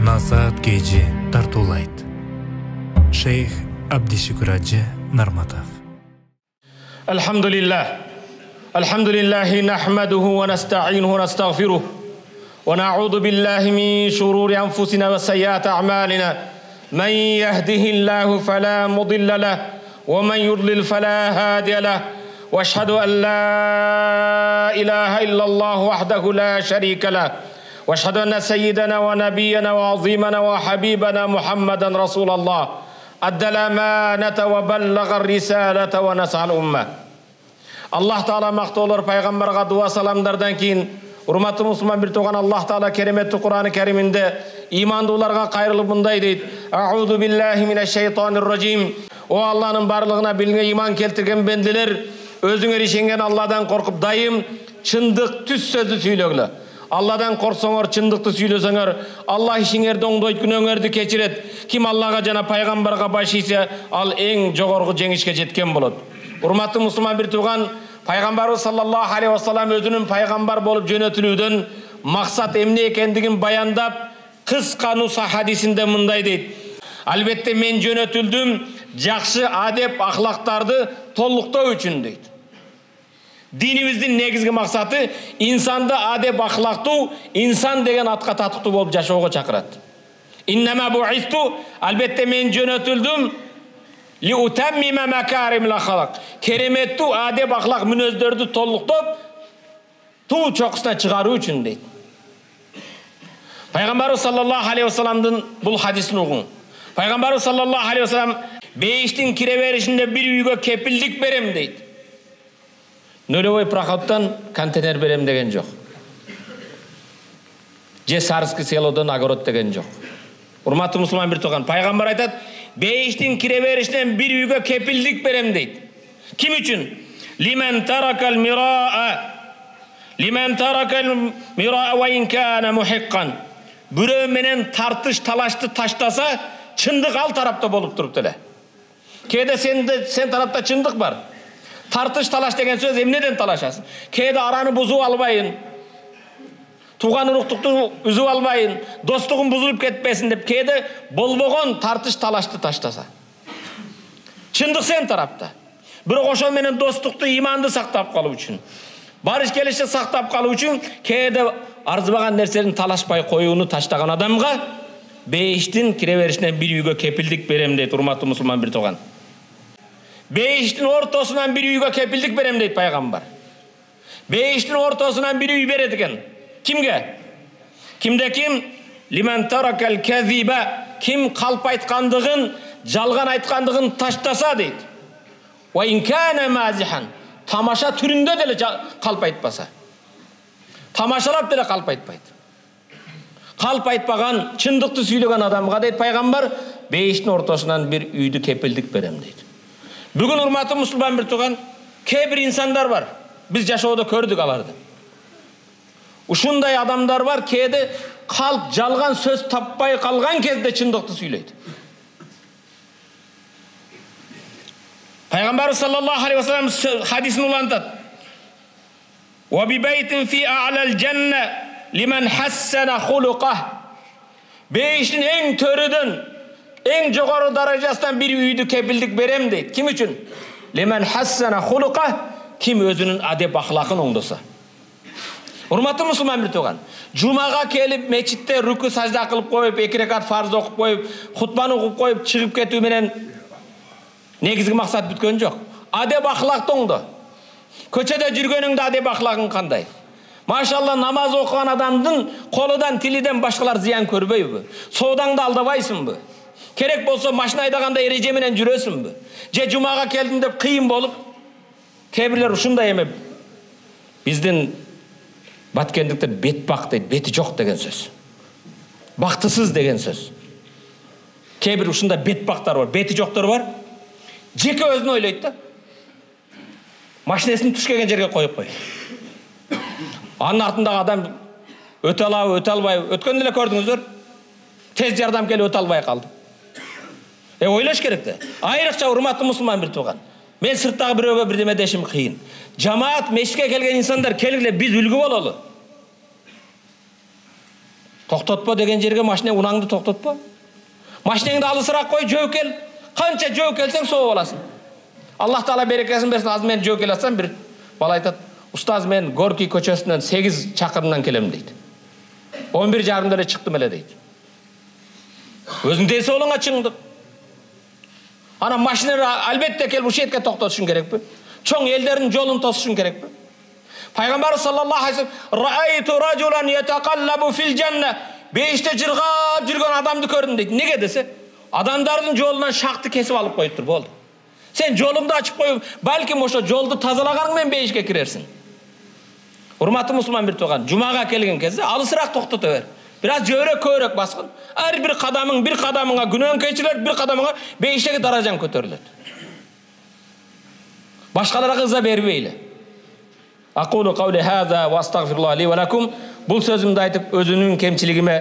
Насаат Кejи тартуулайт. Шейх Абдишукур Ажы Нарматов. Алхамдулиллахи нахмадуху ва наста'инуху ва настагфирух ва на'уду биллахи мин шурури анфусина ва сайяати а'малина. Ман яхдихиллаху фала мудилля лаху ва ман юдлил фала хадия лаху. Ва ашхаду ан ла илаха иллаллаху вахдаху ла шарика лаху. واشهد ان سيدنا ونبينا وعظيمنا وحبيبنا محمدا رسول الله ادى الامانه وبلغ الرساله ونصح الامه. Аллах Таала мактоолор пайгамбарга дуа саламдардан кийин урматтуу мусулман бир туган Аллах Таала кереметтүү Кур'ан-ы Кериминде имандууларга кайрылып мындай дейт: А'уду биллахи минаш шайтанир ражим. О Алланын барлыгына билген иман келтирген бенделер, өзүңөр ишенген Алладан коркуп дайым чындык түз сөздү сүйлөгүлө. Алладан корксоңор, чындыкты сүйлөсөңөр, Аллах ишиңерди оңдойт, күнөөңөрдү кечирет. Ким Аллага жана пайгамбарга баш ийсе, ал эң жогорку жеңишке жеткен болот. Урматтуу мусулман бир туган, пайгамбарыбыз саллаллаху алейхи ва саллям өзүнүн пайгамбар болуп жөнөтүлүүдөн максат эмне экендигин баяндап, кыска нуса хадисинде мындай дейт: албетте мен жөнөтүлдүм жакшы адеп ахлактарды толуктоо үчүн дейт. Dinimizin негизги максаты инсанды адеп ахлактуу, инсан деген атка татыктуу болуп жашоого чакырат. Иннама буисту, албетте мен жөнөтүлдүм ли утаммима макаримил ахлак. Кереметтүү адеп ахлак мүнөздөрдү толуктоп, туу чокусуна чыгаруу үчүн дейт. Пайгамбарыбыз саллаллаху алейхи ва салламдын бул хадисин угуң. Пайгамбарыбыз саллаллаху алейхи ва саллам бейиштин кире беришинде бир үйгө кепилдик берем дейт. Нөлөбөй проходтан контейнер берем деген жок. Же Сарский селодон огород деген жок. Урматтуу мусулман бир туган, пайгамбар айтат: бейиштин кире беришинен бир үйгө кепилдик берем дейт. Ким үчүн? Лимен таракал мираа ва ин кана мухиккан. Бирөө менен тартыш талашты таштаса, чындык ал тарапта болуп туруп эле. Кээде сен тарапта чындык бар. Тартыш талаш деген сөз эмнеден талашасың? Кээде араны бузуп албайын, туган уруктукту үзүп албайын, достугум бузулуп кетпесин деп кээде болбогон тартыш талашты таштаса. Чындык сен тарапта. Бирок ошол менен достукту, иманды сактап калуу үчүн, барыш келишти сактап калуу үчүн кээде арзыбаган нерсени талашпай коюуну таштаган адамга бейиштин кире беришинен бир үйгө кепилдик берем дейт, урматтуу мусулман бир туган. Бейиштин ортосунан бир үйгө кепилдик берем дейт пайгамбар. Бейиштин ортосунан бир үй берет экен. Кимге? Кимде ким? Лиман таракал казиба. Ким калп айткандыгын, жалган айткандыгын таштаса дейт. Ва ин кана мазихан. Тамаша түрүндө деле калп айтпаса. Тамашалап деле калп айтпайт. Калп айтпаган, чындыкты сүйлөгөн адамга дейт пайгамбар, бейиштин ортосунан бир үйдү кепилдик берем дейт. Бүгүн урматтуу мусулман бир туган, кээ бир инсандар бар. Биз жашоодо көрдүк аларды. Ушундай адамдар бар, кээде калп жалган сөз таппай калган кезде чындыкты сүйлөйт. Пайгамбар саллаллаху алейхи ва саллям хадисин улантат: "Ва би байтин фи а'лал жанна лиман хассана хулуқах." Бейиштин эң төрүдөн, эң жогору даражасынан бир үйдү кепилдик берем дейт. Ким үчүн? Лиман хассана хулуқах. Ким өзүнүн адеп ахлакын оңдоса. Урматтуу мусулман бир туган, жумага келип мечитте руку сажда кылып коюп, 2 рекат фарз окуп коюп, хутбаны окуп коюп чыгып кетүү менен негизги максат бүткөн жок. Адеп ахлакты оңдо. Көчөдө жүргөнүңдө адеп ахлагың кандай? Машалла, намаз окуган адамдын колудан, тилиден башкалар зыян көрбөйбү? Соодаңды алдабайсыңбы? Керек болсо машина айдаганда эреже менен жүрөсүңбү? Же жумага келдим деп кыйын болуп? Кээ-бирлер ушундай эме. Биздин баткендиктер бетбак дейт, бети жок деген сөз. Бактысыз деген сөз. Кээ-бир ушундай бетбактар бар, бети жоктор бар. Жеке өзүн ойлойт да. Машинесин туш келген жерге коюп кой. Анын артындагы адам өтө алабы, өтө албайбы? Өткөндө эле көрдүңүздөр. Тез жардам келип өтө албай калды. Ойлош керек да. Айрыкча урматтуу мусулман бир туган. Мен сырттагы бирөөгө бирдеме дешим кыйын. Жамаат, мешитке келген инсандар келгиле, биз үлгү бололу. Тоқтатпа деген жерге машина унаңды тоқтатпа. Машинаңды алысырақ қой, жөкел. Қанша жөкелсең соғып аласың. Аллах Таала берекесін берсін. Аз мен жөкел атсам, бір бала айтады, ұстаз мен Горький көшесінен 8 шақырымнан келем дейді. 11:30-да эле шықтым эле дейді. Өзің десе олыңа чыңдық. Ана машинаны әлбетте келіп ушетке тоқтатышың керек пе? Чоң елдердің жолын тосышың керек пе? Пайғамбар саллаллаху алейхи ва саллям раайту ражулан ятақаллабу фил жанна. Бейіште жырғап жүрген адамды көрдім дейді. Неге десе? Адамдардың жолынан шақты кесіп алып қойып тұр, болды. Сен жолыңды ашып қойып, бәлкім ошо жолды тазалағаныңмен бейішке кірерсің. Урматты мұсылман бір туған, жұмаға келген кезде алысырақ тоқтата бер. Biraz жөрек көрек басқын. Әр бір қадамыңа күнәң кешіріледі, бір қадамыңа бейіштегі даражаң көтеріледі. Башқаларға ыза бербейлі. Aqulu qawli hadha wa astaghfirullah li wa lakum. Бұл сөзімді айтып, өзінің кемшілігіме,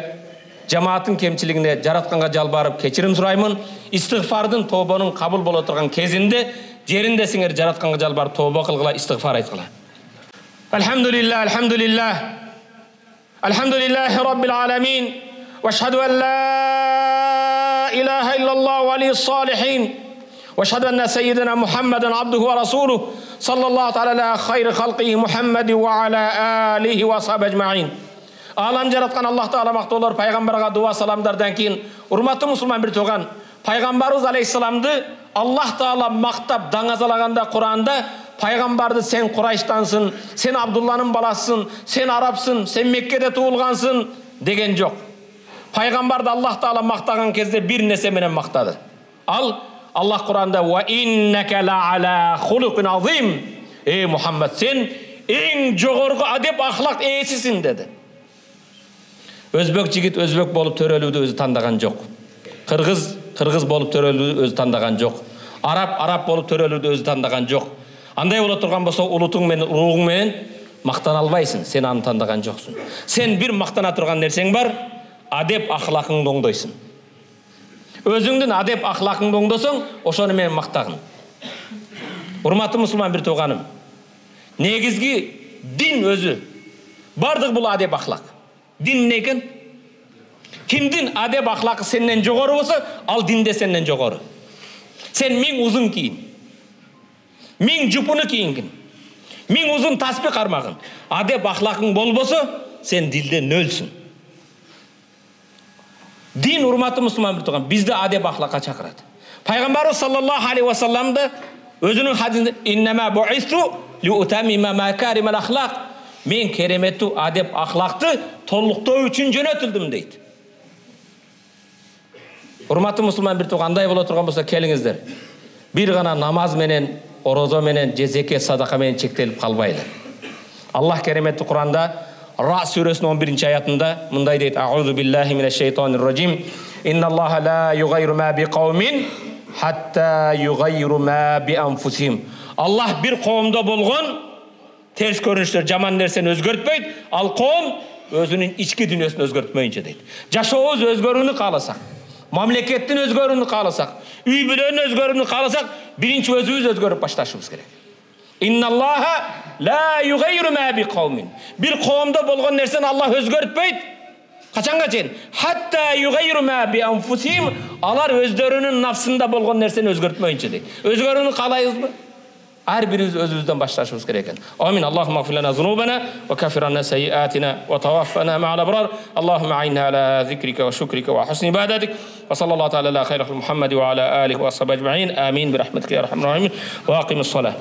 жамааттың кемшілігіне жаратқанға жалбарып кешірім сұраймын. Истигфардың, тобаның қабыл бола тұрған кезінде, жерінде сіңер жаратқанға жалбарып тоба қылғыла, истигфар айтқыла. Alhamdulillah, alhamdulillah. Alhamdulillahi rabbil alamin. Wa ashhadu an la ilaha illallah waliyus salihin. واشهد ان سيدنا محمدا عبده ورسوله صلى الله تعالى على خير خلقه محمد وعلى اله وصحبه اجمعين. Алам жаратқан Аллах Таала мақтаулар, пайғамбарға дуа саламдардан кейін, урматты мұсылман бір туған, пайғамбарымыз алейхиссаламды Аллах Таала мақтап даңазалағанда Құранда, пайғамбарды сен Құрайштансың, сен Абдулланың баласысың, сен арабсың, сен Меккеде туылғансың деген жоқ. Пайғамбарды Аллах Таала мақтаған кезде бір нәрсемен мақтады. Ал Allah Kur'an'da ve inneke la ala hulukin azim. Ey Muhammed, sen en жоғарғы adep ahlak eğisisin dedi. Özbek jigit özbek bolup törölüdü özü tandаған жоқ. Kırgız bolup törölüdü özü tandаған жоқ. Arap bolup törölüdü özü tandаған жоқ. Андай бола тұрған болса, улутуң мен руғың менен мақтана албайсың. Сен аны тандаған жоқсың. Сен бір мақтана тұрған нәрсең бар, adep ahlakыңды оңдойсың. Өзіңдің адеп ақлақыңды оңдосың, ошоны мен мақтағын. Урматты мұсылман бір туғаным. Негізгі дин өзі. Бардық бұл адеп ақлақ. Дин не екен? Кімдің адеп ақлақы сенен жоғары болса, ал динде сенен жоғары. Сен мен ұзын кейін. Мен жұпыны кейінгін. Мен ұзын таспи қармағын. Адеп ақлақың болбоса, сен дилде нөлсің. Din urmatı Müslüman bir tuğan. Bizde adep ahlaka çakıradı. Peygamber sallallahu aleyhi ve sellem'de özünün hadisinde innema bu'istu li utamima makarimel ahlak. Men keremetli adep ahlaktı tolluqtoo üçün jönötüldüm deydi. Urmatı Müslüman bir tuğanday bola turgan bolsa kelingizler. Bir gana namaz menen, orozo menen, zeket, sadaka menen çektelip kalbaylı. Allah keremetli Kur'an'da Ra suresinin 11. ayetinde mınday deydi. A'udhu billahi mineşşeytanirracim. İnnallaha la yugayru ma bi kavmin hatta yugayru ma bi anfusihim. Allah bir kavimde bolğun ters görünüşler, jaman nerseni özgörtpeydi. Al kavim özünün içki dünyasını özgörtmeyince deydi. Jaşoğuz özgörünü kalasak, mamlekettin özgörünü kalasak, üy bilenin özgörünü kalasak, birinci özümüz özgörüp başlaşımız gerek. İnnallaha la yugayru ma bi kavmin. Bir kavimde bolğan nerseni Allah özgörtpeydi. Kaçanga çeyin? Hatta yugayru ma bi anfusihim. Alar özlerinin nafsında bolğan nerseni özgörtmeyince deydi. Özgörünü kalayız mı? Her birimiz özümüzden başlaşmamız gereken. Amin. Allahümme gfir lana zunubana ve kafir anna seyyiatina ve tawaffana ma'al abrar. Allahümme a'inna ala zikrike ve şükrike ve husni ibadetik. Ve sallallahu teala ala hayril Muhammed ve ala alihi ve ashabihi ecma'in. Amin bi rahmetike ya rahman rahimin. Ve aqimus salah.